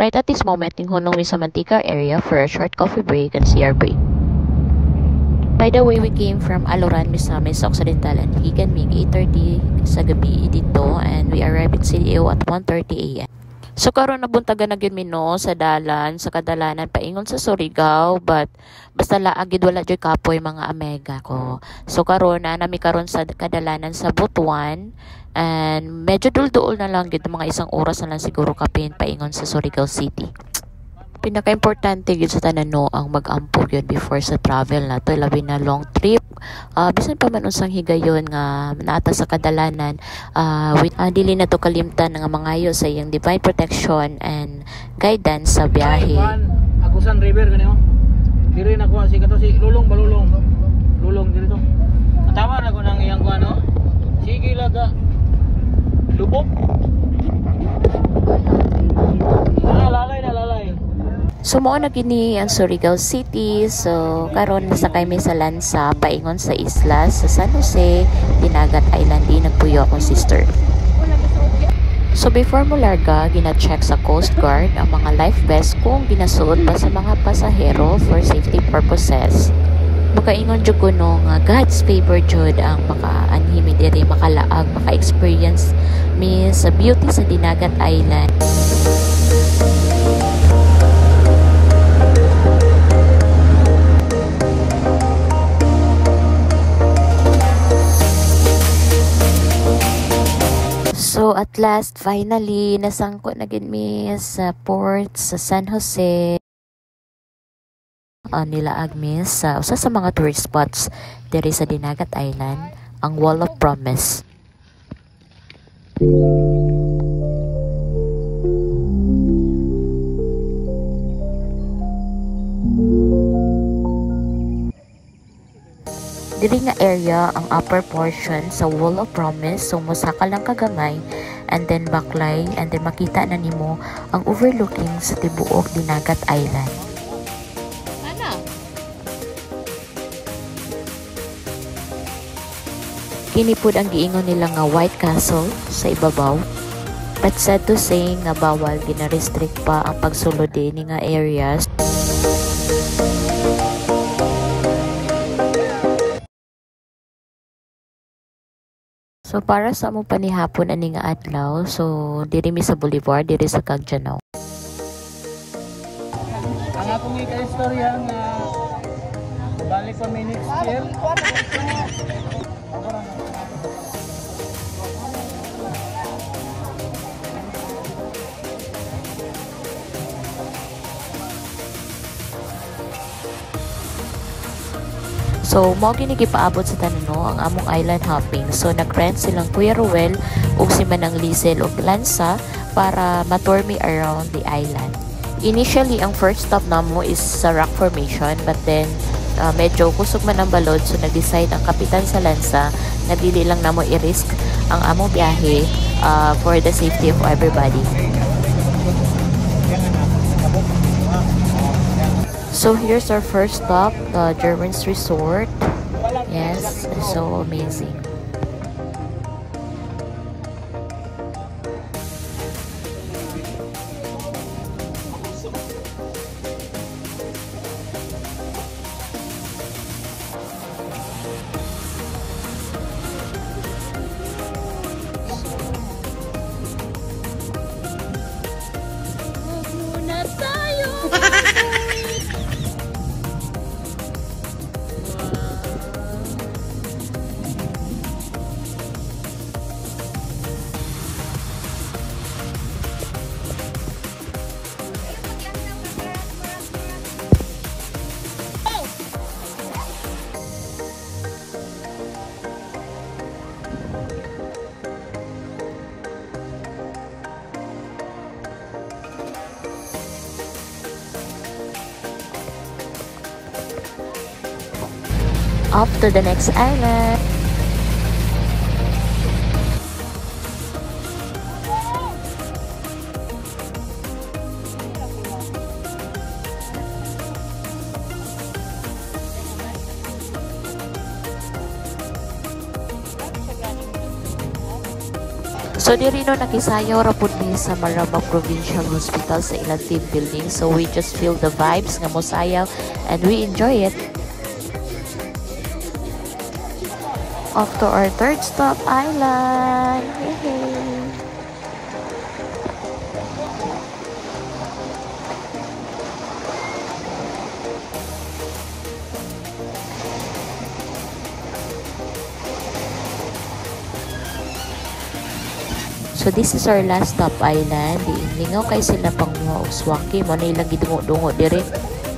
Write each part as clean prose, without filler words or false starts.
Right at this moment, tinghunong mi sa Mantika area for a short coffee break and CR break. By the way, we came from Aloran, Misamis Occidental and Higan Mig 8:30 sa gabi dito and we arrived in CDO at 1:30 a.m. So karon nabuntagan na gyud mi no sa dalan sa kadalanan paingon sa Surigao but basta laagid wala joy kapoy mga amega ko. So karon na nami karon sa kadalanan sa Butuan and medyo dul-duol na lang gyud mga isang oras na lang siguro kapin paingon sa Surigao City. Pinaka-importante gyud sa tanan no ang mag-ampo gyud before sa travel na to labi na long trip. Bisan pa man unsang higayon nga naata sa kadalanan dili na to kalimtan nga mangayo sa iyang divine protection and guidance sa biyahe. Agusan River kani oh. Diri na ko si kato si Lulong balulong. Lulong diri to. Atawa na ko nang iyang kuano. Sige laga. Lubog. Lalay na lalay. So mao na gini ang Surigao City. So karon nasakay mi sa lansa paingon sa isla sa San Jose, Dinagat Island di nagpuyo akong sister. So before mo larga, gina-check sa Coast Guard ang mga life vest kung ginasuot pa sa mga pasahero for safety purposes. Makaingon jud ko no nga God's favor jud ang maka-anhimi diri makalaag, maka-experience mi sa beauty sa Dinagat Island. So at last, finally, nasangko na gid mi sa port sa San Jose. Nilaag mi sa usa sa mga tourist spots diri sa Dinagat Island, ang Wall of Promise. Diri nga area ang upper portion sa Wall of Promise, so musaka lang kagamay and then baklay and then makita na nimo ang overlooking sa tibuok Dinagat Island. Ana? Kini pud ang giingon nila nga White Castle sa ibabaw. But sad to say nga bawal gina-restrict pa ang pagsulod dinhi nga areas. So para sa among panihapon ani nga adlaw, so diri mi sa Boulevard, diri sa Cagdianao. Ang akong ika-istorya nga balik pa minutes here. So, mo gini gipaabot sa tanano ang among island hopping. So, nag-rent silang Kuya Ruel ug si Manang Lizel og lansa para ma-tour me around the island. Initially, ang first stop namo is sa rock formation but then medyo kusog man ang balod so nag-decide ang kapitan sa lansa na dili lang namo i-risk ang among biyahe for the safety of everybody. So here's our first stop, the Germans Resort. Yes, so amazing. Off to the next island. So So diri no nakisayaw ra pud mi sa Marama Provincial Hospital sa ilang team building. So we just feel the vibes nga mosayaw and we enjoy it. Off to our third stop, Island. Yay! So this is our last stop, Island. Lingaw kay sila pang mga uswaki mo na ilang gidungo-dungo dire.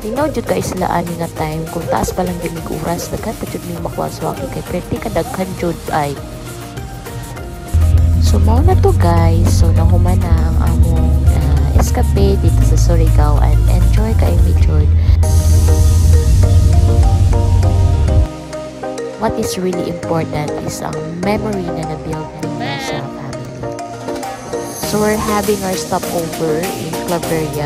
Lingaw jud kay sila ani nga time kung taas pa lang ginig oras daghan pa jud mi makuha-uswaki kay pretty kadaghan jud ay. So mao na to guys. So nahuman na ang among escape dito sa Surigao and enjoy kay mi jud. What is really important is ang memory na na-build ninyo sa family. So we're having our stopover in Claveria.